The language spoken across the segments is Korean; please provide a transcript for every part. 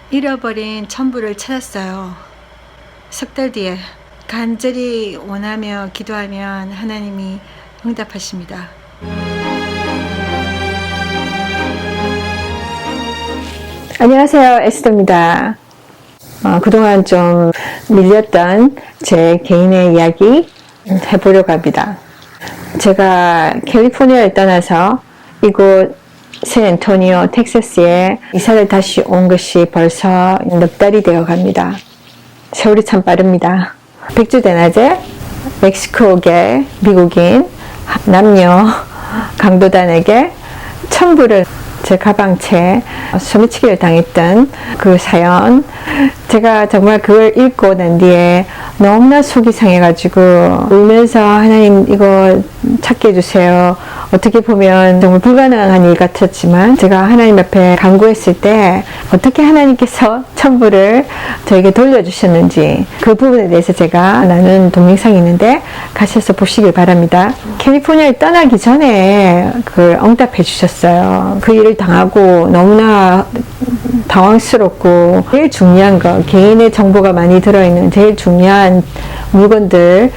잃어버린 첨부를 찾았어요. 석 달 뒤에 간절히 원하며 기도하면 하나님이 응답하십니다. 안녕하세요, 에스더입니다. 그동안 좀 밀렸던 제 개인의 이야기 해보려고 합니다. 제가 캘리포니아를 떠나서 이곳 샌앤토니오, 텍사스에 이사를 다시 온 것이 벌써 넉 달이 되어 갑니다. 세월이 참 빠릅니다. 백주대낮에 멕시코계 미국인 남녀 강도단에게 첨부를 제 가방채 소매치기를 당했던 그 사연, 제가 정말 그걸 읽고 난 뒤에 너무나 속이 상해가지고 울면서 하나님 이거 찾게 해주세요. 어떻게 보면 정말 불가능한 일 같았지만 제가 하나님 앞에 간구했을 때 어떻게 하나님께서 첨부를 저에게 돌려주셨는지 그 부분에 대해서 제가 나눈 동영상이 있는데 가셔서 보시길 바랍니다. 캘리포니아에 떠나기 전에 그걸 응답해 주셨어요. 그 일을 당하고 너무나 당황스럽고 제일 중요한 거, 개인의 정보가 많이 들어있는 제일 중요한 물건들,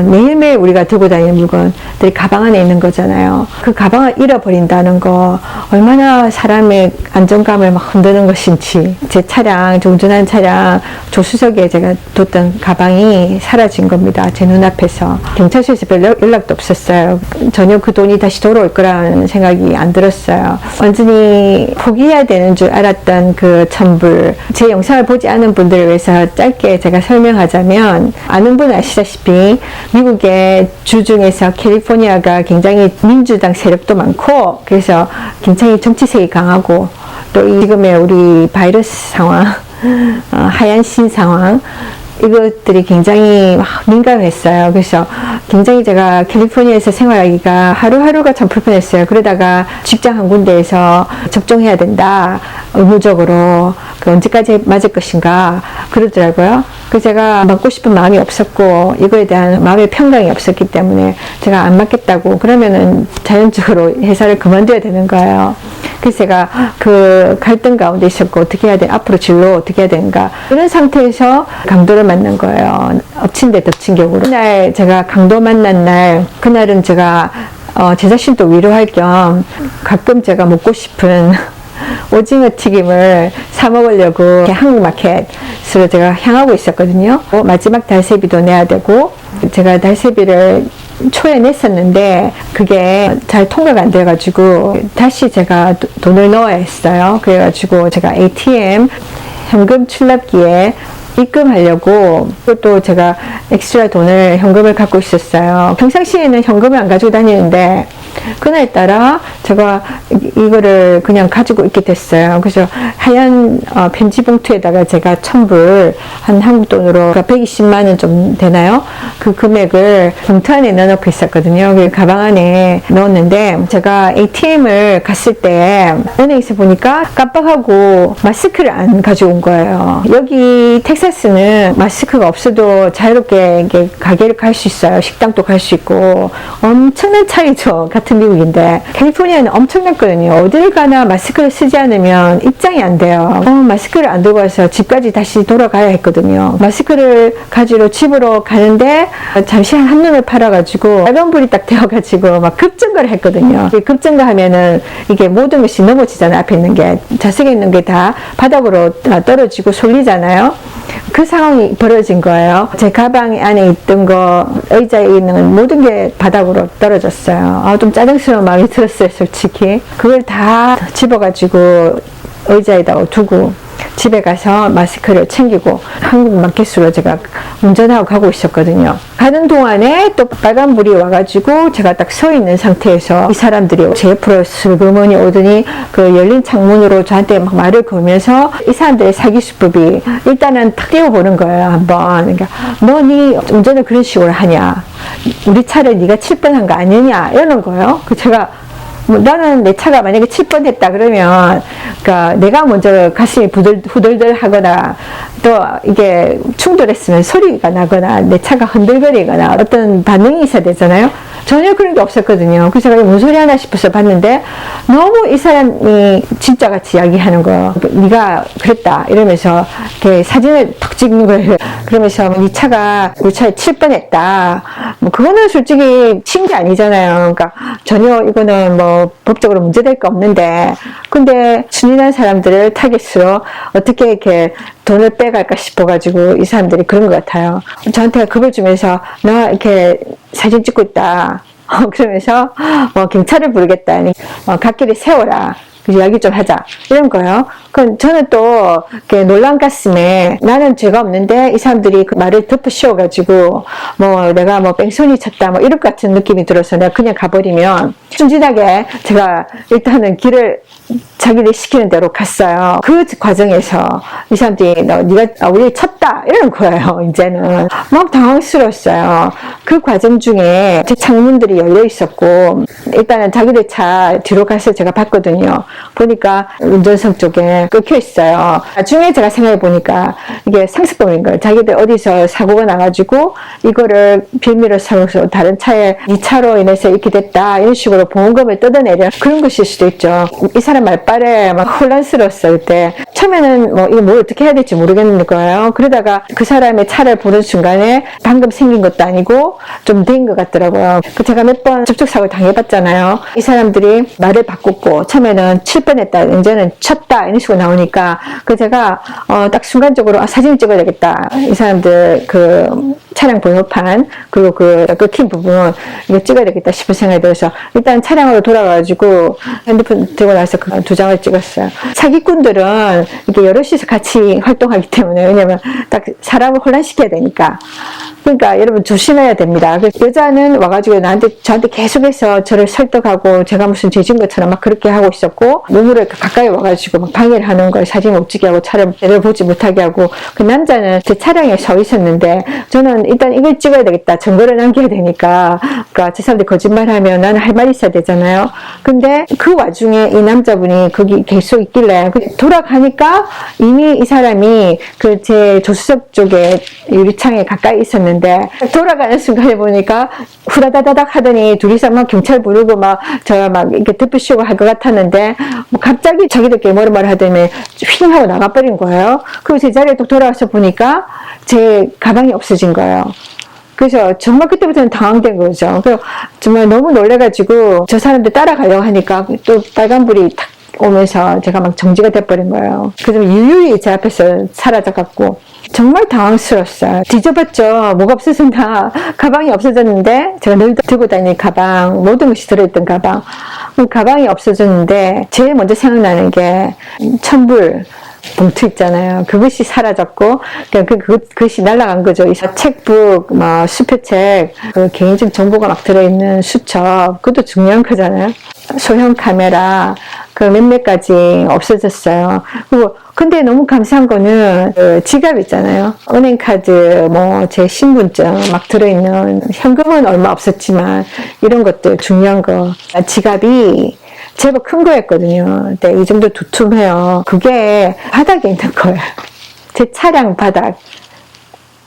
매일매일 우리가 들고 다니는 물건들이 가방 안에 있는 거잖아요. 그 가방을 잃어버린다는 거 얼마나 사람의 안정감을 막 흔드는 것인지. 제 차량, 운전한 차량 조수석에 제가 뒀던 가방이 사라진 겁니다. 제 눈앞에서. 경찰서에서 별 연락도 없었어요. 전혀 그 돈이 다시 돌아올 거라는 생각이 안 들었어요. 완전히 포기해야 되는 줄 알았던 그 첨부. 제 영상을 보지 않은 분들을 위해서 짧게 제가 설명하자면, 아는 분 아시다시피 미국의 주 중에서 캘리포니아가 굉장히 민주당 세력도 많고 그래서 굉장히 정치색이 강하고 또 지금의 우리 바이러스 상황, 하얀 신 상황, 이것들이 굉장히 민감했어요. 그래서 굉장히 제가 캘리포니아에서 생활하기가 하루하루가 참 불편했어요. 그러다가 직장 한 군데에서 접종해야 된다, 의무적으로. 그 언제까지 맞을 것인가 그러더라고요. 그래서 제가 맞고 싶은 마음이 없었고 이거에 대한 마음의 평강이 없었기 때문에 제가 안 맞겠다고 그러면은 자연적으로 회사를 그만둬야 되는 거예요. 그래서 제가 그 갈등 가운데 있었고 어떻게 해야 돼, 앞으로 진로 어떻게 해야 되는가, 이런 상태에서 강도를 만난 거예요. 엎친 데 덮친 격으로. 그날 제가 강도 만난 날, 그날은 제가 제 자신도 위로할 겸 가끔 제가 먹고 싶은 오징어 튀김을 사 먹으려고 한국 마켓으로 제가 향하고 있었거든요. 마지막 달세비도 내야 되고, 제가 달세비를 초에 냈었는데 그게 잘 통과가 안 돼가지고 다시 제가 돈을 넣어야 했어요. 그래가지고 제가 ATM 현금 출납기에 입금하려고 또 제가 엑스트라 돈을, 현금을 갖고 있었어요. 평상시에는 현금을 안 가지고 다니는데 그날따라 제가 이거를 그냥 가지고 있게 됐어요. 그래서 하얀 편지 봉투에다가 제가 첨부를 한 한국 돈으로 120만 원 좀 되나요? 그 금액을 봉투 안에 넣어놓고 있었거든요. 그 가방 안에 넣었는데 제가 ATM을 갔을 때 은행에서 보니까 깜빡하고 마스크를 안 가지고 온 거예요. 여기 텍사스는 마스크가 없어도 자유롭게 가게를 갈 수 있어요. 식당도 갈 수 있고 엄청난 차이죠. 같은 미국인데 캘리포니아는 엄청났거든요. 어딜 가나 마스크를 쓰지 않으면 입장이 안 돼요. 마스크를 안 들고 와서 집까지 다시 돌아가야 했거든요. 마스크를 가지러 집으로 가는데 잠시 한눈을 팔아가지고 빨간불이 딱 되어가지고 막 급증가를 했거든요. 급증가 하면은 이게 모든 것이 넘어지잖아요. 앞에 있는 게, 좌석에 있는 게 다 바닥으로 떨어지고 솔리잖아요. 그 상황이 벌어진 거예요. 제 가방 안에 있던 거, 의자에 있는 모든 게 바닥으로 떨어졌어요. 좀 짜증스러운 마음이 들었어요, 솔직히. 그걸 다 집어가지고 의자에다 두고 집에 가서 마스크를 챙기고 한국 마켓으로 제가 운전하고 가고 있었거든요. 가는 동안에 또 빨간불이 와가지고 제가 딱 서 있는 상태에서 이 사람들이 제 옆으로 슬그머니 오더니 그 열린 창문으로 저한테 막 말을 걸면서 이 사람들의 사기수법이 일단은 탁 띄워보는 거예요, 한번. 그러니까 너 네 운전을 그런 식으로 하냐, 우리 차를 네가 칠 뻔한 거 아니냐, 이러는 거예요. 그 제가 나는 내 차가 만약에 칠 뻔했다 그러면, 그러니까 내가 먼저 가슴이 후들들 하거나 또 이게 충돌했으면 소리가 나거나 내 차가 흔들거리거나 어떤 반응이 있어야 되잖아요. 전혀 그런 게 없었거든요. 그래서 제가 뭔 소리 하나 싶어서 봤는데 너무 이 사람이 진짜 같이 이야기하는 거예요. 네가 그랬다 이러면서 이렇게 사진을 톡 찍는 거예요. 그러면서 네 차가 우리 차에 칠 뻔했다. 뭐 그거는 솔직히 친 게 아니잖아요. 그러니까 전혀 이거는 뭐 법적으로 문제될 거 없는데, 근데 순진한 사람들을 타깃으로 어떻게 이렇게 돈을 빼갈까 싶어가지고 이 사람들이 그런 것 같아요. 저한테 겁을 주면서 나 이렇게 사진 찍고 있다. 그러면서 경찰을 부르겠다. 갓길에 세워라. 이야기 좀 하자. 이런 거요. 그럼 저는 또 놀란 가슴에 나는 죄가 없는데 이 사람들이 그 말을 덮어 씌워가지고 내가 뺑소니 쳤다 이럴 것 같은 느낌이 들어서 내가 그냥 가버리면 순진하게 제가 일단은 길을 자기들 시키는 대로 갔어요. 그 과정에서 이 사람들이 네가 우리 쳤다 이러는 거예요. 이제는 막 당황스러웠어요. 그 과정 중에 제 창문들이 열려 있었고 일단은 자기들 차 뒤로 가서 제가 봤거든요. 보니까 운전석 쪽에 끊겨 있어요. 나중에 제가 생각해 보니까 이게 상습범인 거예요. 자기들 어디서 사고가 나가지고 이거를 빌미로 삼아서 다른 차에 이 차로 인해서 이렇게 됐다 이런 식으로 보험금을 뜯어내려 그런 것일 수도 있죠. 이 사람 말빨에 막 혼란스러웠을 때 처음에는 이거 뭘 어떻게 해야 될지 모르겠는 거예요. 그러다가 그 사람의 차를 보는 순간에 방금 생긴 것도 아니고 좀 된 것 같더라고요. 제가 몇 번 접촉사고 당해봤잖아요. 이 사람들이 말을 바꿨고 처음에는 칠 뻔했다, 이제는 쳤다 이런 식으로 나오니까 제가 딱 순간적으로 사진을 찍어야 되겠다. 이 사람들 그 차량 번호판 그리고 그 끊긴 부분 이거 찍어야 되겠다 싶은 생각이 들어서 일단 차량으로 돌아가가지고 핸드폰 들고 나서 그 2장을 찍었어요. 사기꾼들은 이렇게 여럿이서 같이 활동하기 때문에, 왜냐면 딱 사람을 혼란시켜야 되니까. 그러니까 여러분 조심해야 됩니다. 여자는 와가지고 저한테 계속해서 저를 설득하고 제가 무슨 죄진 것처럼 막 그렇게 하고 있었고, 눈으로 가까이 와가지고 막 방해를 하는 걸 사진 못 찍게 하고 차를 내려보지 못하게 하고, 그 남자는 제 차량에 서 있었는데 저는 일단 이걸 찍어야 되겠다. 증거를 남겨야 되니까. 그러니까 저 사람들이 거짓말하면 나는 할 말이 있어야 되잖아요. 근데 그 와중에 이 남자분이 거기 계속 있길래 돌아가니까 이미 이 사람이 그 제 조수석 쪽에 유리창에 가까이 있었는데 돌아가는 순간에 보니까 후다다다닥 하더니 둘이서 막 경찰 부르고 막 저 막 이렇게 덮으시고 할 것 같았는데 갑자기 자기들끼리 뭐를 하더니 휘잉 하고 나가버린 거예요. 그리고 제 자리에 또 돌아와서 보니까 제 가방이 없어진 거예요. 그래서 정말 그때부터는 당황된 거죠. 그래서 정말 너무 놀래가지고 저 사람들 따라가려고 하니까 또 빨간불이 탁 오면서 제가 막 정지가 돼버린 거예요. 그래서 유유히 제 앞에서 사라져갖고 정말 당황스러웠어요. 뒤져봤죠. 뭐가 없어졌나. 가방이 없어졌는데 제가 늘 들고 다니는 가방, 모든 것이 들어있던 가방. 가방이 없어졌는데 제일 먼저 생각나는 게 천불 봉투 있잖아요. 그것이 사라졌고, 그것이 날아간 거죠. 책북, 수표책, 그 개인적 정보가 막 들어있는 수첩, 그것도 중요한 거잖아요. 소형 카메라, 그 몇몇 가지 없어졌어요. 그리고, 근데 너무 감사한 거는, 그 지갑 있잖아요. 은행카드, 제 신분증 막 들어있는, 현금은 얼마 없었지만, 이런 것들 중요한 거. 지갑이, 제법 큰 거였거든요. 근데 이 정도 두툼해요. 그게 바닥에 있는 거예요. 제 차량 바닥.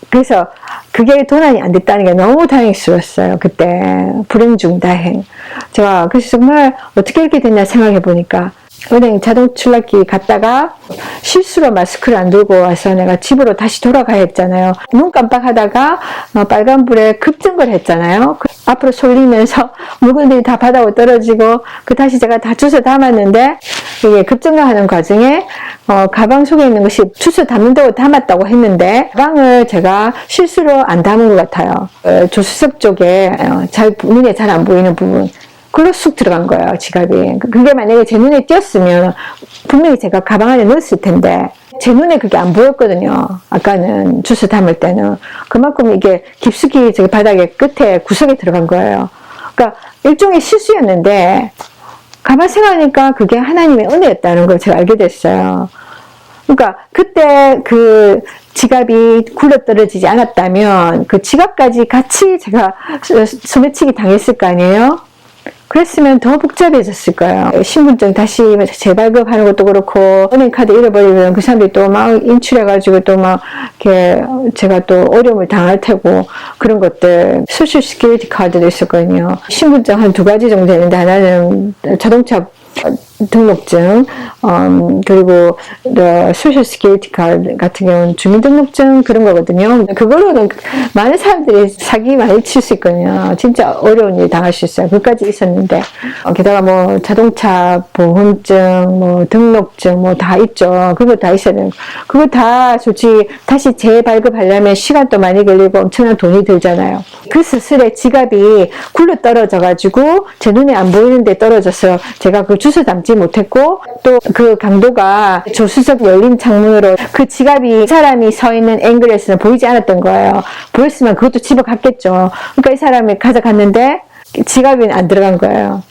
그래서 그게 도난이 안 됐다는 게 너무 다행스러웠어요. 그때 불행 중 다행. 제가 그래서 정말 어떻게 이렇게 됐나 생각해 보니까 은행 자동 출납기 갔다가 실수로 마스크를 안 들고 와서 내가 집으로 다시 돌아가야 했잖아요. 눈 깜빡하다가 빨간불에 급증을 했잖아요. 앞으로 쏠리면서 물건들이 다 바닥으로 떨어지고 다시 제가 다 주워 담았는데 이게 급증가하는 과정에 가방 속에 있는 것이 주워 담는다고 담았다고 했는데 가방을 제가 실수로 안 담은 것 같아요. 조수석 쪽에 눈에 잘 안 보이는 부분 글로 쑥 들어간 거예요, 지갑이. 그게 만약에 제 눈에 띄었으면 분명히 제가 가방 안에 넣었을 텐데 제 눈에 그게 안 보였거든요. 아까는 주스 담을 때는. 그만큼 이게 깊숙이 저기 바닥에 끝에 구석에 들어간 거예요. 그러니까 일종의 실수였는데 가만 생각하니까 그게 하나님의 은혜였다는 걸 제가 알게 됐어요. 그러니까 그때 그 지갑이 굴러떨어지지 않았다면 그 지갑까지 같이 제가 소매치기 당했을 거 아니에요? 그랬으면 더 복잡해졌을 거예요. 신분증 다시 재발급하는 것도 그렇고, 은행카드 잃어버리면 그 사람들이 또 막 인출해가지고 또 막, 이렇게 제가 또 어려움을 당할 테고, 그런 것들. 소셜 시큐리티 카드도 있었거든요. 신분증 한 2가지 정도 되는데, 하나는 자동차 등록증, 그리고 소셜 시큐리티 카드 같은 경우는 주민등록증 그런 거거든요. 그걸로는 많은 사람들이 사기 많이 칠 수 있거든요. 진짜 어려운 일 당할 수 있어요. 그까지 있었는데, 게다가 뭐 자동차 보험증, 뭐 등록증 뭐 다 있죠. 그거 다 있어야 되는 거. 그거 다 솔직히 다시 재발급하려면 시간도 많이 걸리고 엄청난 돈이 들잖아요. 그 스스로의 지갑이 굴러 떨어져가지고 제 눈에 안 보이는데 떨어져서 제가 그 주워 담지 못했고, 또 그 강도가 조수석 열린 창문으로 그 지갑이 사람이 서 있는 앵글에서는 보이지 않았던 거예요. 보였으면 그것도 집어 갔겠죠. 그러니까 이 사람이 가져갔는데 지갑이 안 들어간 거예요.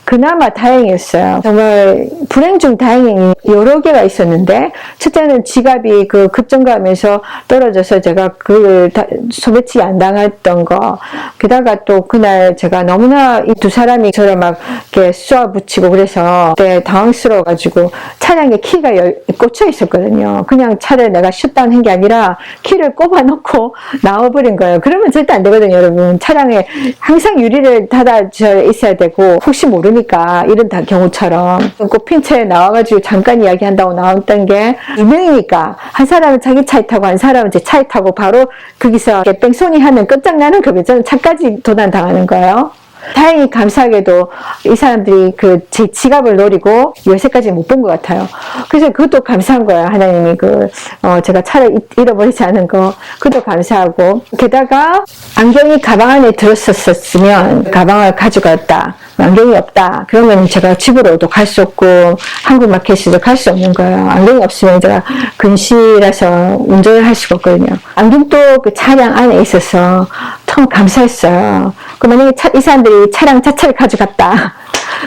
그나마 다행이었어요. 정말 불행 중 다행이 여러 개가 있었는데, 첫째는 지갑이 그 급정거하면서 떨어져서 제가 그걸 소매치기 안 당했던 거. 게다가 또 그날 제가 너무나 이 두 사람이 저를 막 이렇게 쏘아붙이고 그래서 그때 당황스러워가지고 차량에 키가 꽂혀 있었거든요. 그냥 차를 내가 셧다운 한 게 아니라 키를 꼽아놓고 나와버린 거예요. 그러면 절대 안 되거든요, 여러분. 차량에 항상 유리를 닫아져 있어야 되고, 혹시 모르니까 이런 경우처럼 꼭 핀체에 나와가지고 잠깐 이야기한다고 나왔던 게 2명이니까 한 사람은 자기 차에 타고 한 사람은 제 차에 타고 바로 거기서 뺑소니 하면 끝장나는 거예요. 저는 차까지 도난당하는 거예요. 다행히 감사하게도 이 사람들이 그 제 지갑을 노리고 열쇠까지 못 본 것 같아요. 그래서 그것도 감사한 거예요. 하나님이 제가 차를 잃어버리지 않은 거, 그것도 감사하고. 게다가 안경이 가방 안에 들었었으면 가방을 가져갔다. 안경이 없다. 그러면 제가 집으로도 갈 수 없고 한국 마켓에도 갈 수 없는 거예요. 안경이 없으면 제가 근시라서 운전을 할 수가 없거든요. 안경도 그 차량 안에 있어서 참 감사했어요. 그 만약에 이 사람들이 차량 자체를 가져갔다.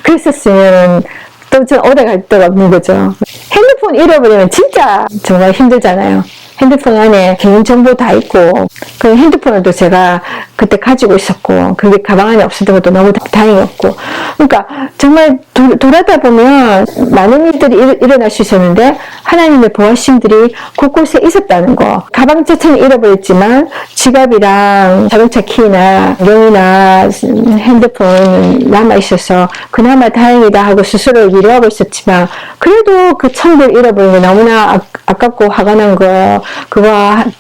그랬었으면 또 전 오래 갈 데가 없는 거죠. 핸드폰 잃어버리면 진짜 정말 힘들잖아요. 핸드폰 안에 개인정보 다 있고, 그 핸드폰을 또 제가 그때 가지고 있었고, 그게 가방 안에 없었던 것도 너무 다행이었고. 그러니까 정말 돌아다 보면 많은 일들이 일어날 수 있었는데, 하나님의 보호하심들이 곳곳에 있었다는 거. 가방 자체는 잃어버렸지만, 지갑이랑 자동차 키나, 안경이나 핸드폰 남아있어서, 그나마 다행이다 하고 스스로 위로하고 있었지만, 그래도 그 천불 잃어버린 게 너무나 아깝고 화가 난 거예요. 그거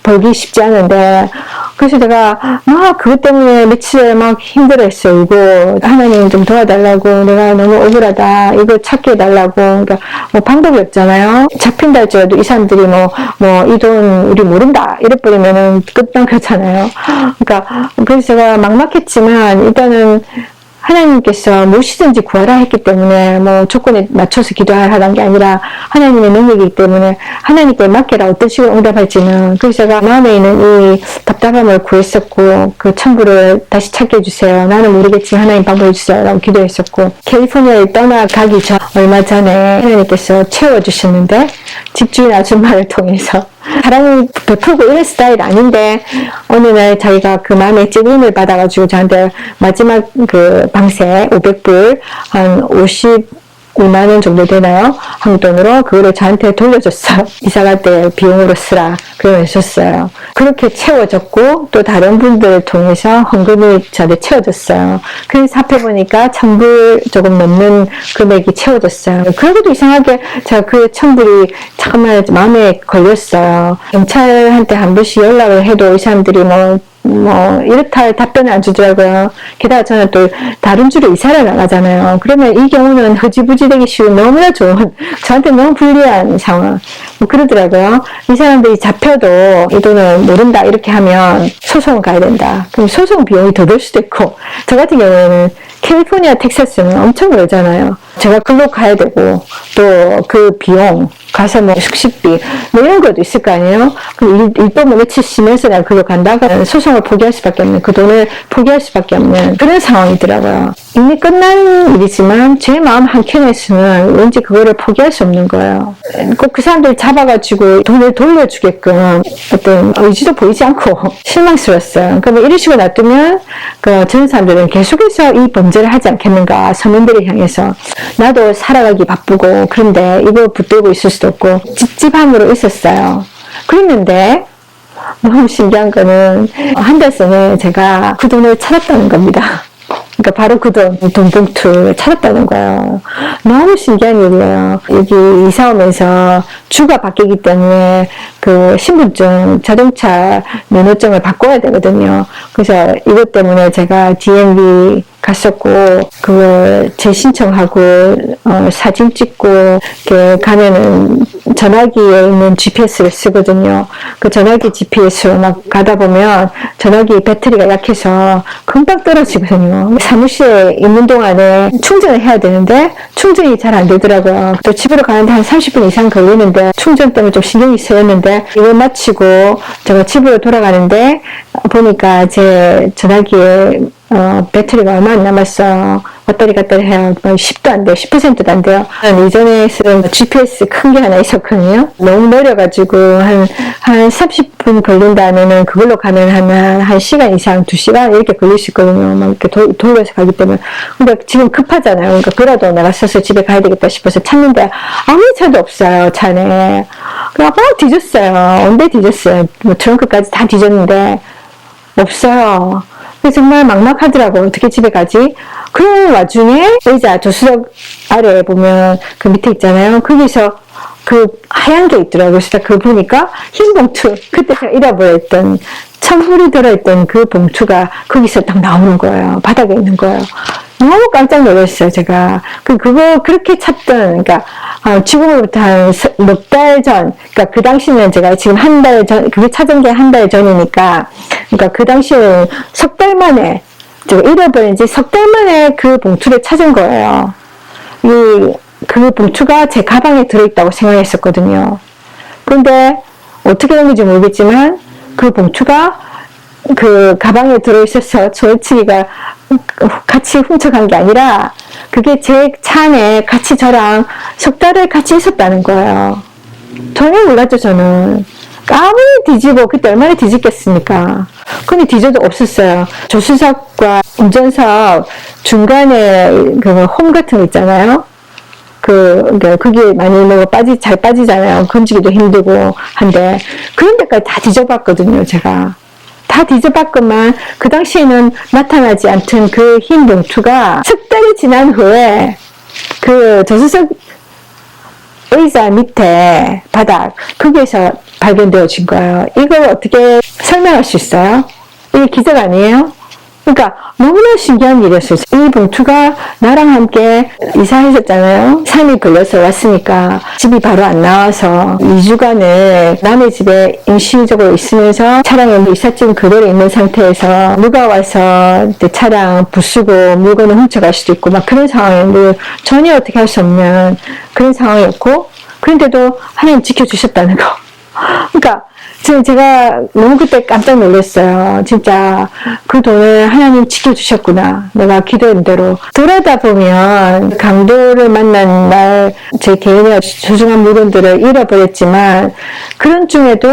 벌기 쉽지 않은데, 그래서 내가 막 그것 때문에 며칠 막 힘들어했어요. 이거 하나님 좀 도와달라고, 내가 너무 억울하다, 이거 찾게 해달라고. 그러니까 뭐 방법이 없잖아요. 잡힌다 할지라도 이 사람들이 이 돈 우리 모른다 이래버리면은 끝난 거잖아요. 그러니까 그래서 제가 막막했지만 일단은 하나님께서 무엇이든지 구하라 했기 때문에 조건에 맞춰서 기도하라는 게 아니라 하나님의 능력이기 때문에 하나님께 맡겨라. 어떤 식으로 응답할지는. 그래서 제가 마음에 있는 이 답답함을 구했었고, 그 천부를 다시 찾게 해주세요. 나는 모르겠지만 하나님 방법해 주세요. 라고 기도했었고, 캘리포니아에 떠나가기 전 얼마 전에 하나님께서 채워주셨는데, 집주인 아줌마를 통해서 사랑을 베풀고 이런 스타일 아닌데, 어느 날 자기가 그 마음에 찔림을 받아가지고 저한테 마지막 그 방세 500불, 한 52만 원 정도 되나요? 한국 돈으로 그거를 저한테 돌려줬어요. 이사 갈 때 비용으로 쓰라. 그러면서 줬어요. 그렇게 채워졌고, 또 다른 분들을 통해서 헌금을 저한테 채워줬어요. 그래서 합해보니까 1000불 조금 넘는 금액이 채워졌어요. 그러고도 이상하게 제가 그 1000불이 잠깐만 마음에 걸렸어요. 경찰한테 한 번씩 연락을 해도 이 사람들이 이렇다 할 답변을 안 주더라고요. 게다가 저는 또 다른 주로 이사를 나가잖아요. 그러면 이 경우는 흐지부지 되기 쉬운 너무나 좋은, 저한테 너무 불리한 상황. 그러더라고요. 이 사람들이 잡혀도 이 돈을 모른다 이렇게 하면 소송 가야 된다. 그럼 소송 비용이 더 들 수도 있고, 저 같은 경우에는 캘리포니아, 텍사스는 엄청 멀잖아요. 제가 글로 가야 되고, 또 그 비용, 가서 뭐 숙식비 뭐 이런 것도 있을 거 아니에요. 그 일도 며칠 쉬면서 내가 그거 간다고 소송을 포기할 수밖에 없는, 그 돈을 포기할 수밖에 없는 그런 상황이더라고요. 이미 끝난 일이지만 제 마음 한켠에서는 왠지 그거를 포기할 수 없는 거예요. 꼭 그 사람들 잡아가지고 돈을 돌려주게끔 어떤 의지도 보이지 않고 실망스러웠어요. 그러면 이런 식으로 놔두면 저런 사람들은 계속해서 이 범죄를 하지 않겠는가, 서민들을 향해서. 나도 살아가기 바쁘고 그런데 이거 붙들고 있을 수도 없고 찝찝함으로 있었어요. 그랬는데 너무 신기한 거는 한 달 전에 제가 그 돈을 찾았다는 겁니다. 그러니까 바로 그 돈 봉투를 찾았다는 거예요. 너무 신기한 일이에요. 여기 이사 오면서 주가 바뀌기 때문에 그 신분증, 자동차 면허증을 바꿔야 되거든요. 그래서 이것 때문에 제가 DMV 갔었고, 그걸 재신청하고, 사진 찍고, 이렇게 가면은 전화기에 있는 GPS를 쓰거든요. 그 전화기 GPS로 막 가다 보면 전화기 배터리가 약해서 금방 떨어지거든요. 사무실에 있는 동안에 충전을 해야 되는데 충전이 잘 안 되더라고요. 또 집으로 가는데 한 30분 이상 걸리는데 충전 때문에 좀 신경이 쓰였는데, 이걸 마치고 제가 집으로 돌아가는데 보니까 제 전화기에 배터리가 얼마 안 남았어요. 왔다리 갔다리 해요. 10도 안 돼요. 10%도 안 돼요. 이전에 쓰던 GPS 큰 게 하나 있었거든요. 너무 느려가지고 한 30분 걸린 다음에는 그걸로 가면 한 1시간 이상, 2시간 이렇게 걸릴 수 있거든요. 막 이렇게 돌려서 가기 때문에. 근데 지금 급하잖아요. 그러니까 그래도 내가 써서 집에 가야 되겠다 싶어서 찾는데 아무리 차도 없어요. 차 안에. 그냥 막 뒤졌어요. 온데 뒤졌어요. 뭐 트렁크까지 다 뒤졌는데 없어요. 정말 막막하더라고. 어떻게 집에 가지? 그런 와중에 의자 조수석 아래에 보면 그 밑에 있잖아요. 거기서 그 하얀 게 있더라고요. 그래서 그거 보니까 흰 봉투, 그때 제가 잃어버렸던 천불이 들어있던 그 봉투가 거기서 딱 나오는 거예요. 바닥에 있는 거예요. 너무 깜짝 놀랐어요, 제가. 그거 그렇게 찾던, 그러니까, 지금부터 한 몇 달 전, 그러니까 그 당시는 제가 지금 한 달 전, 그게 찾은 게 한 달 전이니까, 그러니까 그 당시는 석 달 만에, 제가 잃어버린 지 석 달 만에 그 봉투를 찾은 거예요. 그 봉투가 제 가방에 들어있다고 생각했었거든요. 그런데 어떻게 된 건지 모르겠지만, 그 봉투가 그 가방에 들어있어서 저치기가 같이 훔쳐간 게 아니라 그게 제 차 안에 같이 저랑 석 달을 같이 있었다는 거예요. 전혀 몰랐죠, 저는. 아무리 뒤지고, 그때 얼마나 뒤집겠습니까? 근데 뒤져도 없었어요. 조수석과 운전석 중간에 그 홈 같은 거 있잖아요. 그게 많이 잘 빠지잖아요. 건지기도 힘들고 한데, 그런 데까지 다 뒤져봤거든요, 제가. 다 뒤져봤건만, 그 당시에는 나타나지 않던 그 흰 봉투가 석 달이 지난 후에, 그 조수석 의자 밑에 바닥, 거기에서 발견되어진 거예요. 이걸 어떻게 설명할 수 있어요? 이게 기적 아니에요? 그러니까 너무나 신기한 일이었어요. 이 봉투가 나랑 함께 이사했었잖아요. 3일 걸려서 왔으니까 집이 바로 안 나와서 2주간을 남의 집에 임시적으로 있으면서 차량에 이삿짐 그대로 있는 상태에서 누가 와서 차량 부수고 물건을 훔쳐갈 수도 있고 막 그런 상황인데 전혀 어떻게 할 수 없는 그런 상황이었고, 그런데도 하나님 지켜주셨다는 거. 그러니까 제가 너무 그때 깜짝 놀랐어요. 진짜 그 돈을 하나님 지켜주셨구나. 내가 기도한 대로. 돌아다 보면 강도를 만난 날 제 개인의 소중한 물건들을 잃어버렸지만 그런 중에도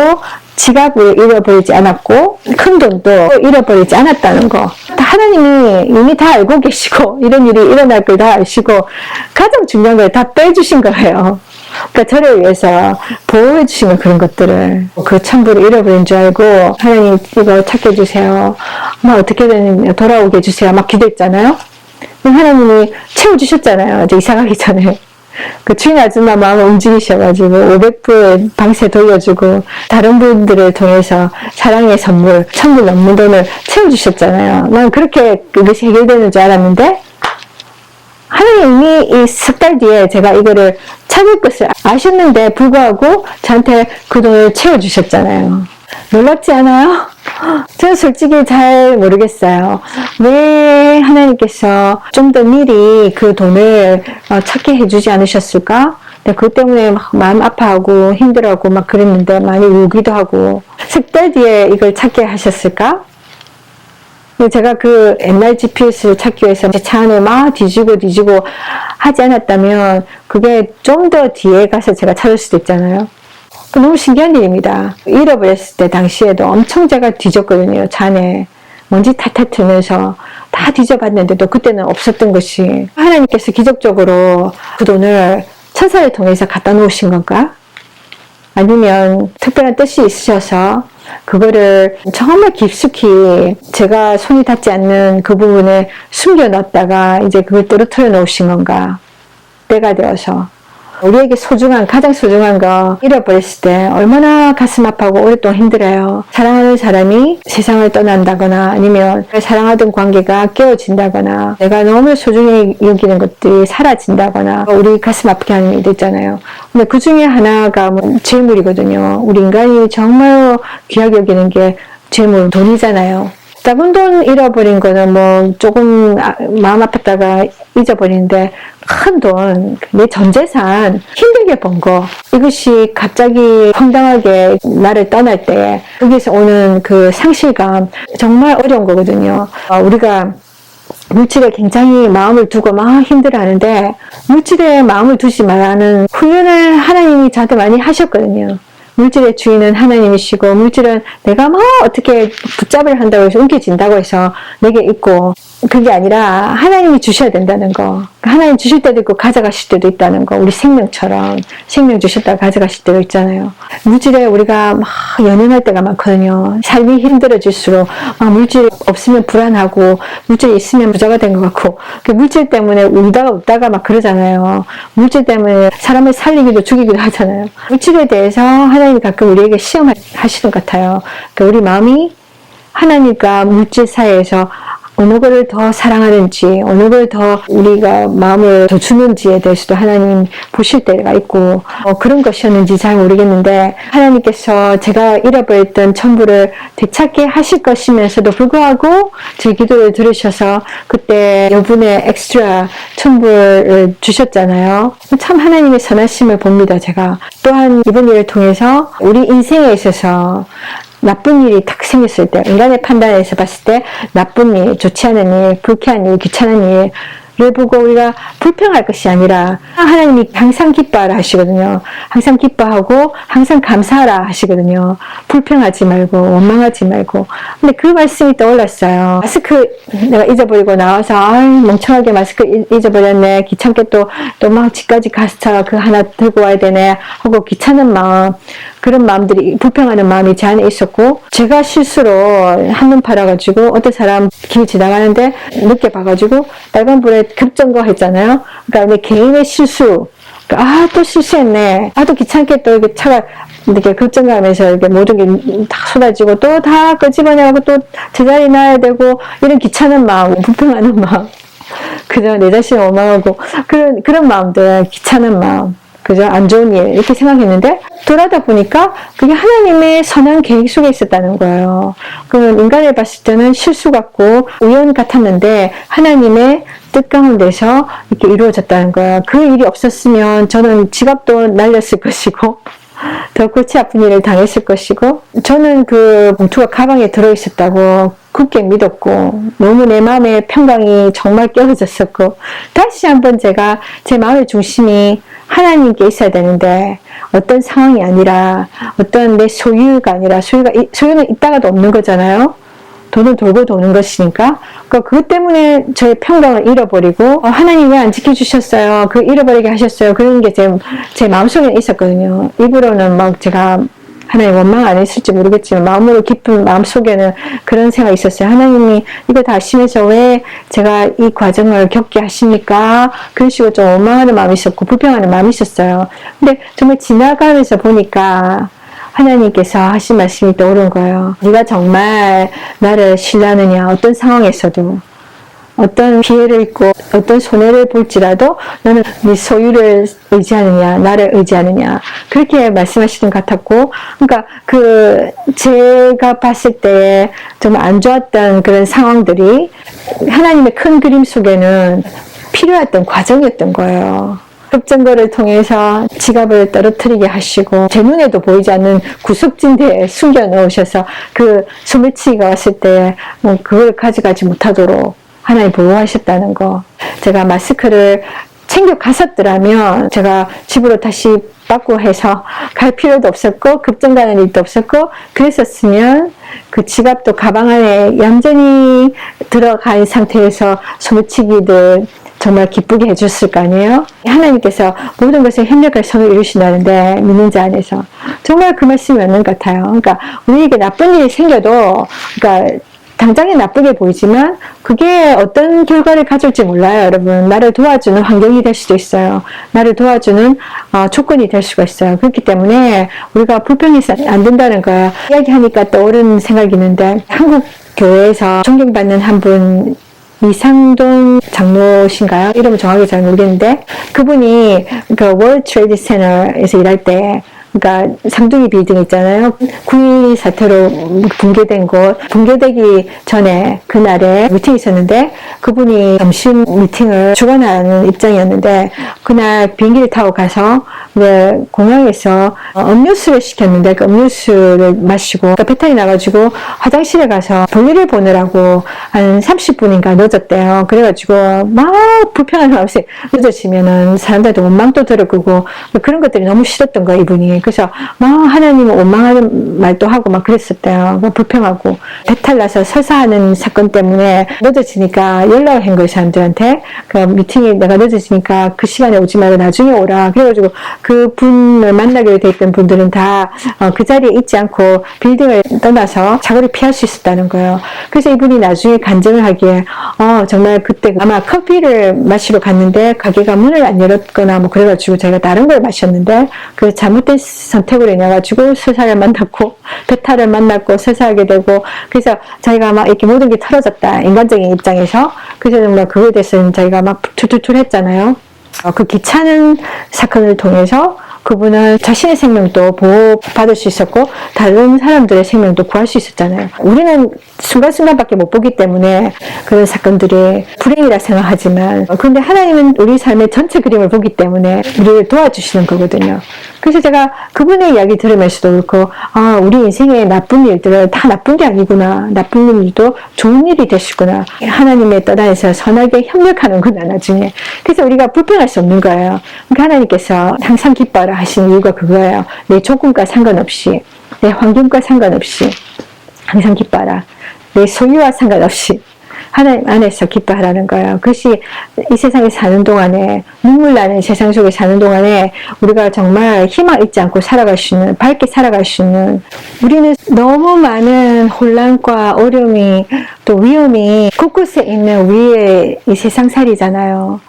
지갑을 잃어버리지 않았고 큰 돈도 잃어버리지 않았다는 거. 하나님이 이미 다 알고 계시고 이런 일이 일어날 걸 다 아시고 가장 중요한 걸 다 빼주신 거예요. 그러니까 저를 위해서 보호해 주시는 그런 것들을, 그 천부를 잃어버린 줄 알고 하나님 이거 찾게 해주세요. 막 어떻게든 돌아오게 해주세요. 막 기도했잖아요. 하나님이 채워주셨잖아요. 이제 이사 가기 전에. 그 주인 아줌마 마음을 움직이셔가지고 500불 방세 돌려주고 다른 분들을 통해서 사랑의 선물 1000불 넘는 돈을 채워주셨잖아요. 난 그렇게 그것이 해결되는 줄 알았는데 하나님이 이 석 달 뒤에 제가 이거를 찾을 것을 아셨는데 불구하고 저한테 그 돈을 채워주셨잖아요. 놀랍지 않아요? 저는 솔직히 잘 모르겠어요. 왜 하나님께서 좀 더 미리 그 돈을 찾게 해주지 않으셨을까? 근데 그것 때문에 막 마음 아파하고 힘들어하고 막 그랬는데 많이 울기도 하고. 석 달 뒤에 이걸 찾게 하셨을까? 제가 그 옛날 GPS를 찾기 위해서 제 차 안에 막 뒤지고 하지 않았다면 그게 좀 더 뒤에 가서 제가 찾을 수도 있잖아요. 너무 신기한 일입니다. 잃어버렸을 때 당시에도 엄청 제가 뒤졌거든요. 차 안에 먼지 탈탈 털면서 다 뒤져봤는데도 그때는 없었던 것이 하나님께서 기적적으로 그 돈을 천사를 통해서 갖다 놓으신 건가? 아니면 특별한 뜻이 있으셔서 그거를 정말 깊숙이 제가 손이 닿지 않는 그 부분에 숨겨 놨다가 이제 그걸 떨어뜨려 놓으신 건가? 때가 되어서 우리에게 가장 소중한 거 잃어버렸을 때 얼마나 가슴 아파하고 오랫동안 힘들어요. 사랑하는 사람이 세상을 떠난다거나 아니면 사랑하던 관계가 깨어진다거나 내가 너무 소중히 여기는 것들이 사라진다거나 우리 가슴 아프게 하는 일도 있잖아요. 근데 그 중에 하나가 재물이거든요. 우리 인간이 정말 귀하게 여기는 게 재물, 돈이잖아요. 작은 돈 잃어버린 거는 조금 마음 아팠다가 잊어버리는데 큰 돈, 내 전 재산 힘들게 번 거, 이것이 갑자기 황당하게 나를 떠날 때 거기서 오는 그 상실감 정말 어려운 거거든요. 우리가 물질에 굉장히 마음을 두고 막 힘들어하는데 물질에 마음을 두지 말라는 훈련을 하나님이 저한테 많이 하셨거든요. 물질의 주인은 하나님이시고 물질은 내가 어떻게 붙잡으려 한다고 해서 옮겨진다고 해서 내게 있고 그게 아니라 하나님이 주셔야 된다는 거. 하나님 주실 때도 있고 가져가실 때도 있다는 거. 우리 생명처럼 생명 주셨다가 가져가실 때도 있잖아요. 물질에 우리가 연연할 때가 많거든요. 삶이 힘들어질수록 물질 없으면 불안하고 물질이 있으면 부자가 된 것 같고 물질 때문에 울다가 웃다가 그러잖아요. 물질 때문에 사람을 살리기도 죽이기도 하잖아요. 물질에 대해서 하나님이 가끔 우리에게 시험하시는 것 같아요. 우리 마음이 하나님과 물질 사이에서 어느 거를 더 사랑하는지, 어느 걸 더 우리가 마음을 더 주는지에 대해서도 하나님 보실 때가 있고, 그런 것이었는지 잘 모르겠는데, 하나님께서 제가 잃어버렸던 천부를 되찾게 하실 것이면서도 불구하고, 제 기도를 들으셔서, 그때 여분의 엑스트라 천부를 주셨잖아요. 참 하나님의 선하심을 봅니다, 제가. 또한 이번 일을 통해서 우리 인생에 있어서 나쁜 일이 딱 생겼을 때, 인간의 판단에서 봤을 때 나쁜 일, 좋지 않은 일, 불쾌한 일, 귀찮은 일을 보고 우리가 불평할 것이 아니라 하나님이 항상 기뻐하라 하시거든요. 항상 기뻐하고 항상 감사하라 하시거든요. 불평하지 말고 원망하지 말고. 근데 그 말씀이 떠올랐어요. 마스크 내가 잊어버리고 나와서 멍청하게 마스크 잊어버렸네. 귀찮게 또 막 집까지 가서 그 하나 들고 와야 되네 하고 귀찮은 마음, 그런 마음들이, 불평하는 마음이 제 안에 있었고, 제가 실수로 한눈 팔아가지고 어떤 사람 길 지나가는데 늦게 봐가지고 빨간불에 급정거 했잖아요. 그러니까 내 개인의 실수, 또 실수했네. 또 귀찮게 또 이렇게 차가 이렇게 급정거하면서 이렇게 모든 게 다 쏟아지고 또 다 끄집어내고 또 제자리 놔야 되고, 이런 귀찮은 마음, 불평하는 마음, 그저 내 자신을 원망하고 그런 마음들, 귀찮은 마음, 그죠? 안 좋은 일, 이렇게 생각했는데, 돌아다 보니까 그게 하나님의 선한 계획 속에 있었다는 거예요. 그 인간을 봤을 때는 실수 같고 우연 같았는데, 하나님의 뜻 가운데서 이렇게 이루어졌다는 거예요. 그 일이 없었으면 저는 지갑도 날렸을 것이고, 더 골치 아픈 일을 당했을 것이고, 저는 그 봉투가 가방에 들어있었다고 굳게 믿었고, 너무 내 마음의 평강이 정말 깨어졌었고, 다시 한번 제가 제 마음의 중심이 하나님께 있어야 되는데, 어떤 상황이 아니라, 어떤 내 소유가 아니라, 소유는 있다가도 없는 거잖아요. 돈은 돌고 도는 것이니까. 그것 때문에 저의 평강을 잃어버리고, 하나님 왜 안 지켜주셨어요? 잃어버리게 하셨어요? 그런 게 제 마음속에 있었거든요. 입으로는 제가 하나님 원망 안 했을지 모르겠지만, 마음으로 깊은 마음속에는 그런 생각이 있었어요. 하나님이 이거 다 하시면서 왜 제가 이 과정을 겪게 하십니까? 그런 식으로 좀 원망하는 마음이 있었고, 불평하는 마음이 있었어요. 근데 정말 지나가면서 보니까, 하나님께서 하신 말씀이 떠오른 거예요. 네가 정말 나를 신뢰하느냐, 어떤 상황에서도, 어떤 피해를 입고 어떤 손해를 볼지라도 너는 네 소유를 의지하느냐, 나를 의지하느냐, 그렇게 말씀하시는 것 같았고, 그러니까 제가 봤을 때 좀 안 좋았던 그런 상황들이 하나님의 큰 그림 속에는 필요했던 과정이었던 거예요. 급정거를 통해서 지갑을 떨어뜨리게 하시고 제 눈에도 보이지 않는 구석진대에 숨겨 넣으셔서 그 소매치기가 왔을 때 뭐 그걸 가져가지 못하도록 하나님 보호하셨다는 거. 제가 마스크를 챙겨 갔었더라면 제가 집으로 다시 받고 해서 갈 필요도 없었고 급정 가는 일도 없었고 그랬었으면 그 지갑도 가방 안에 얌전히 들어간 상태에서 소매치기들 정말 기쁘게 해줬을 거 아니에요? 하나님께서 모든 것에 협력할 선을 이루신다는데 믿는 자 안에서 정말 그 말씀이 맞는 것 같아요. 그러니까 우리에게 나쁜 일이 생겨도 그러니까 당장에 나쁘게 보이지만 그게 어떤 결과를 가져올지 몰라요, 여러분. 나를 도와주는 환경이 될 수도 있어요. 나를 도와주는 조건이 될 수가 있어요. 그렇기 때문에 우리가 불평해서 안 된다는 거예요. 이야기하니까 떠오르는 생각이 있는데 한국 교회에서 존경받는 한 분 이상돈 장로신가요? 이름은 정확히 잘 모르겠는데 그분이 그 월드 트레이드 센터에서 일할 때 그러니까 상둥이 빌딩 있잖아요. 9.12 사태로 붕괴된 곳, 붕괴되기 전에 그날에 미팅이 있었는데 그분이 점심 미팅을 주관하는 입장이었는데 그날 비행기를 타고 가서 공항에서 음료수를 시켰는데 그 음료수를 마시고 배탈이 나가지고 화장실에 가서 볼일을 보느라고 한 30분인가 늦었대요. 그래가지고 막 불편한 마음이 늦어지면은 사람들한테 원망도 들어오고 그런 것들이 너무 싫었던 거예요, 이분이. 그래서 막 하나님을 원망하는 말도 하고 막 그랬었대요. 불평하고 배탈 나서 설사하는 사건 때문에 늦어지니까 연락을 한 거예요, 사람들한테. 그 미팅이 내가 늦어지니까 그 시간에 오지 말고 나중에 오라. 그래가지고 그 분을 만나게 돼 있던 분들은 다 그 자리에 있지 않고 빌딩을 떠나서 사고를 피할 수 있었다는 거예요. 그래서 이분이 나중에 간증을 하기에 정말 그때 아마 커피를 마시러 갔는데 가게가 문을 안 열었거나 뭐 그래가지고 제가 다른 걸 마셨는데 그 잘못된 선택으로 인해가지고 설사를 만났고 배탈을 만났고 설사하게 되고 그래서 자기가 막 이렇게 모든 게 털어졌다, 인간적인 입장에서. 그래서 정말 그거에 대해서는 자기가 막 툴툴툴 했잖아요. 그 귀찮은 사건을 통해서 그분은 자신의 생명도 보호받을 수 있었고 다른 사람들의 생명도 구할 수 있었잖아요. 우리는 순간순간밖에 못 보기 때문에 그런 사건들이 불행이라 생각하지만 그런데 하나님은 우리 삶의 전체 그림을 보기 때문에 우리를 도와주시는 거거든요. 그래서 제가 그분의 이야기 들으면서도 그렇고 우리 인생의 나쁜 일들은 다 나쁜 게 아니구나. 나쁜 일도 좋은 일이 되시구나. 하나님의 뜻 안에서 선하게 협력하는구나, 나중에. 그래서 우리가 불평할 수 없는 거예요. 그러니까 하나님께서 항상 기뻐하라 하시는 이유가 그거예요. 내 조건과 상관없이, 내 환경과 상관없이 항상 기뻐하라. 내 소유와 상관없이 하나님 안에서 기뻐하라는 거예요. 그것이 이 세상에 사는 동안에, 눈물 나는 세상 속에 사는 동안에 우리가 정말 희망 잊지 않고 살아갈 수 있는, 밝게 살아갈 수 있는, 우리는 너무 많은 혼란과 어려움이 또 위험이 곳곳에 있는 우리의 이 세상살이잖아요.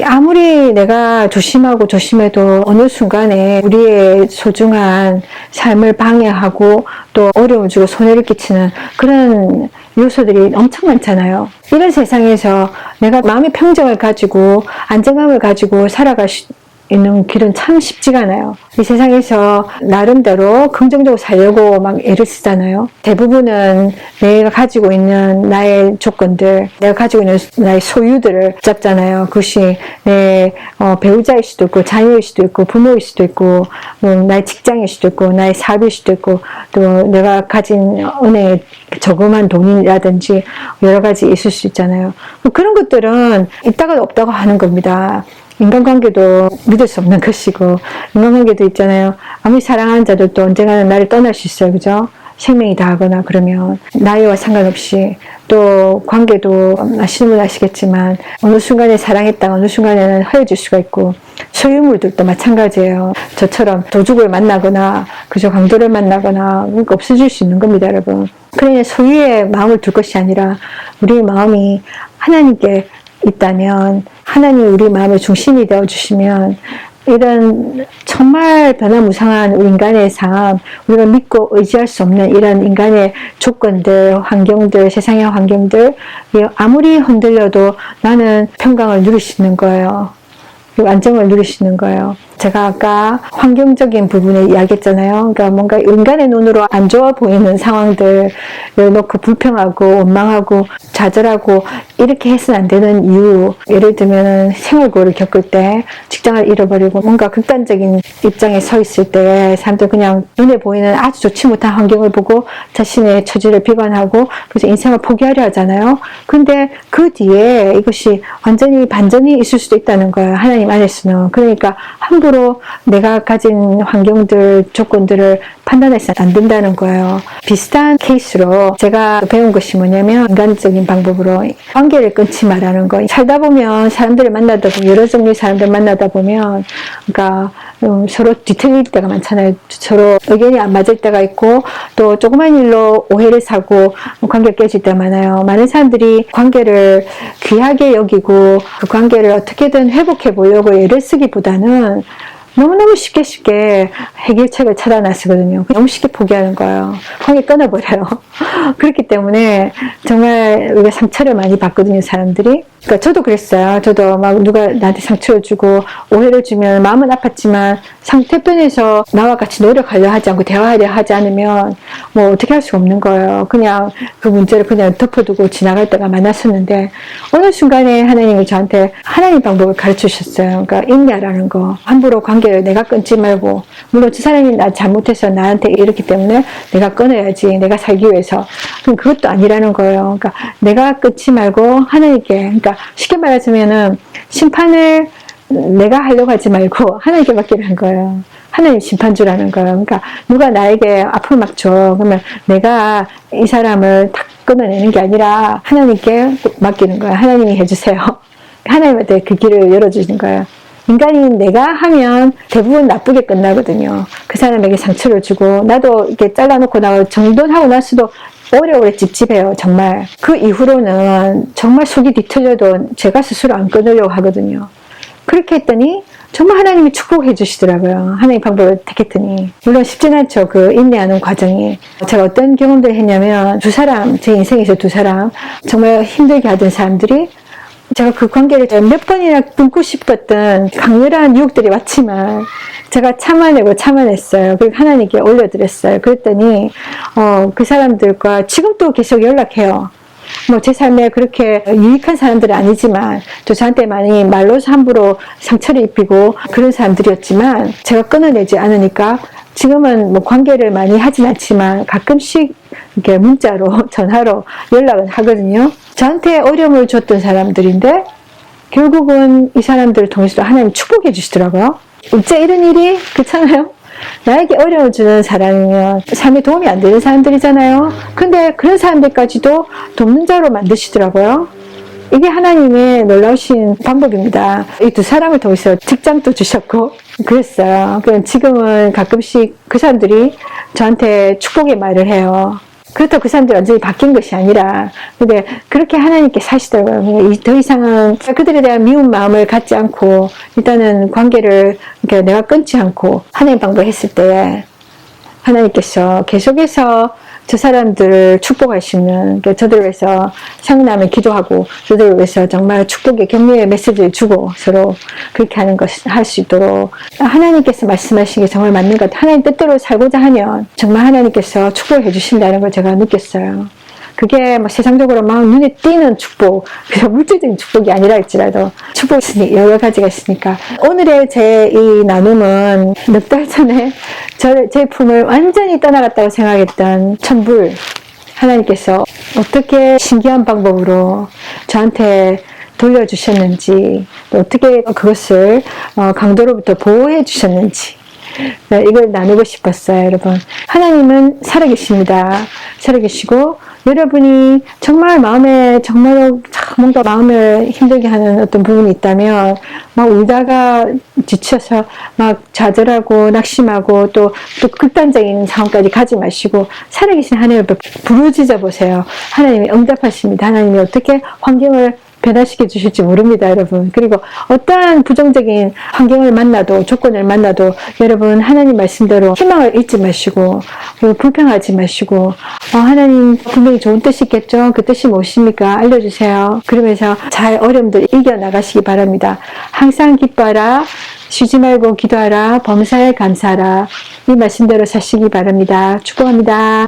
아무리 내가 조심하고 조심해도 어느 순간에 우리의 소중한 삶을 방해하고 또 어려움을 주고 손해를 끼치는 그런 요소들이 엄청 많잖아요. 이런 세상에서 내가 마음의 평정을 가지고 안정감을 가지고 살아갈 수 있는 길은 참 쉽지가 않아요. 이 세상에서 나름대로 긍정적으로 살려고 막 애를 쓰잖아요. 대부분은 내가 가지고 있는 나의 조건들, 내가 가지고 있는 나의 소유들을 잡잖아요. 그것이 내 배우자일 수도 있고, 자녀일 수도 있고, 부모일 수도 있고, 나의 직장일 수도 있고, 나의 사업일 수도 있고, 또 내가 가진 은혜의 저금한 돈이라든지 여러 가지 있을 수 있잖아요. 그런 것들은 있다가 없다고 하는 겁니다. 인간관계도 믿을 수 없는 것이고, 인간관계도 있잖아요. 아무리 사랑하는 자들도 언젠가는 나를 떠날 수 있어요. 그죠? 생명이 다하거나 그러면 나이와 상관없이. 또 관계도 아시는 분 아시겠지만 어느 순간에 사랑했다가 어느 순간에는 헤어질 수가 있고, 소유물들도 마찬가지예요. 저처럼 도둑을 만나거나 그저 강도를 만나거나 없어질 수 있는 겁니다, 여러분. 그러니 소유에 마음을 둘 것이 아니라 우리의 마음이 하나님께 있다면, 하나님이 우리 마음의 중심이 되어주시면 이런 정말 변화무쌍한 우리 인간의 삶, 우리가 믿고 의지할 수 없는 이런 인간의 조건들, 환경들, 세상의 환경들, 아무리 흔들려도 나는 평강을 누릴 수 있는 거예요. 그리고 안정을 누릴 수 있는 거예요. 제가 아까 환경적인 부분에 이야기했잖아요. 그러니까 뭔가 인간의 눈으로 안 좋아 보이는 상황들을 놓고 불평하고 원망하고 좌절하고 이렇게 해서는 안 되는 이유, 예를 들면 생활고를 겪을 때 직장을 잃어버리고 뭔가 극단적인 입장에 서 있을 때 사람들 그냥 눈에 보이는 아주 좋지 못한 환경을 보고 자신의 처지를 비관하고 그래서 인생을 포기하려 하잖아요. 근데 그 뒤에 이것이 완전히 반전이 있을 수도 있다는 거예요. 하나님 안에서는. 그러니까 함부로 내가 가진 환경들, 조건들을 판단해서는 안 된다는 거예요. 비슷한 케이스로 제가 배운 것이 뭐냐면 인간적인 방법으로 관계를 끊지 말라는 거. 살다 보면 사람들을 만나다 보면 여러 종류의 사람들 만나다 보면 그러니까 서로 뒤틀릴 때가 많잖아요. 서로 의견이 안 맞을 때가 있고 또 조그만 일로 오해를 사고 관계가 깨질 때가 많아요. 많은 사람들이 관계를 귀하게 여기고 그 관계를 어떻게든 회복해 보려고 애를 쓰기보다는 너무너무 쉽게 해결책을 찾아 나서거든요. 너무 쉽게 포기하는 거예요. 관계 끊어버려요. 그렇기 때문에 정말 우리가 상처를 많이 받거든요, 사람들이. 그러니까 저도 그랬어요. 저도 막 누가 나한테 상처를 주고 오해를 주면 마음은 아팠지만 상대편에서 나와 같이 노력하려 하지 않고 대화하려 하지 않으면 뭐 어떻게 할 수가 없는 거예요. 그냥 그 문제를 그냥 덮어두고 지나갈 때가 많았었는데 어느 순간에 하나님이 저한테 하나님 방법을 가르쳐 주셨어요. 그러니까 인내라는 거. 함부로 관계를 내가 끊지 말고 물론 저 사람이 나 잘못해서 나한테 이렇기 때문에 내가 끊어야지. 내가 살기 위해서. 그럼 그것도 아니라는 거예요. 그러니까 내가 끊지 말고 하나님께 그러니까 쉽게 말하자면은 심판을 내가 하려고 하지 말고 하나님께 맡기라는 거예요. 하나님 심판주라는 거예요. 그러니까 누가 나에게 아픔을 막 줘. 그러면 내가 이 사람을 탁 끊어내는 게 아니라 하나님께 맡기는 거예요. 하나님이 해주세요. 하나님한테 그 길을 열어주는 거예요. 인간이 내가 하면 대부분 나쁘게 끝나거든요. 그 사람에게 상처를 주고 나도 이렇게 잘라놓고 나고 정돈하고 났어도 오래오래 찝찝해요. 정말. 그 이후로는 정말 속이 뒤틀려도 제가 스스로 안 끊으려고 하거든요. 그렇게 했더니 정말 하나님이 축복해 주시더라고요. 하나님 방법을 택했더니. 물론 쉽진 않죠. 그 인내하는 과정이. 제가 어떤 경험들을 했냐면 제 인생에서 두 사람 정말 힘들게 하던 사람들이 제가 그 관계를 몇 번이나 끊고 싶었던 강렬한 유혹들이 왔지만 제가 참아냈어요. 그리고 하나님께 올려드렸어요. 그랬더니 그 사람들과 지금도 계속 연락해요. 뭐 제 삶에 그렇게 유익한 사람들은 아니지만 또 저한테 많이 말로서 함부로 상처를 입히고 그런 사람들이었지만 제가 끊어내지 않으니까 지금은 뭐 관계를 많이 하진 않지만 가끔씩 이렇게 문자로 전화로 연락을 하거든요. 저한테 어려움을 줬던 사람들인데 결국은 이 사람들을 통해서 하나님 축복해 주시더라고요. 어째 이런 일이 그렇잖아요. 나에게 어려움을 주는 사람이면 삶에 도움이 안 되는 사람들이잖아요. 근데 그런 사람들까지도 돕는 자로 만드시더라고요. 이게 하나님의 놀라우신 방법입니다. 이 두 사람을 통해서 직장도 주셨고 그랬어요. 지금은 가끔씩 그 사람들이 저한테 축복의 말을 해요. 그렇다고 그 사람들이 완전히 바뀐 것이 아니라 근데 그렇게 하나님께 사시더라고요. 더 이상은 그들에 대한 미운 마음을 갖지 않고 일단은 관계를 내가 끊지 않고 하나님 방법했을 때 하나님께서 계속해서 저 사람들을 축복하시는 저들을 위해서 생각나면 기도하고 저들을 위해서 정말 축복의 격려의 메시지를 주고 서로 그렇게 하는 것을 할 수 있도록 하나님께서 말씀하신 게 정말 맞는 것 같아요. 하나님 뜻대로 살고자 하면 정말 하나님께서 축복해 주신다는 걸 제가 느꼈어요. 그게 뭐 세상적으로 막 눈에 띄는 축복, 그냥 물질적인 축복이 아니라 할지라도 축복이 여러 가지가 있으니까. 오늘의 제 이 나눔은 몇 달 전에 제 품을 완전히 떠나갔다고 생각했던 천불, 하나님께서 어떻게 신기한 방법으로 저한테 돌려주셨는지, 또 어떻게 그것을 강도로부터 보호해 주셨는지, 이걸 나누고 싶었어요, 여러분. 하나님은 살아계십니다. 살아계시고, 여러분이 정말 마음에, 정말로 뭔가 마음을 힘들게 하는 어떤 부분이 있다면, 막 울다가 지쳐서 막 좌절하고 낙심하고 또 극단적인 상황까지 가지 마시고, 살아계신 하나님을 부르짖어 보세요. 하나님이 응답하십니다. 하나님이 어떻게 환경을 변화시켜 주실지 모릅니다, 여러분. 그리고 어떠한 부정적인 환경을 만나도, 조건을 만나도 여러분 하나님 말씀대로 희망을 잃지 마시고 불평하지 마시고 하나님 분명히 좋은 뜻이 있겠죠? 그 뜻이 무엇입니까? 알려주세요. 그러면서 잘 어려움들 이겨나가시기 바랍니다. 항상 기뻐하라. 쉬지 말고 기도하라. 범사에 감사하라. 이 말씀대로 사시기 바랍니다. 축복합니다.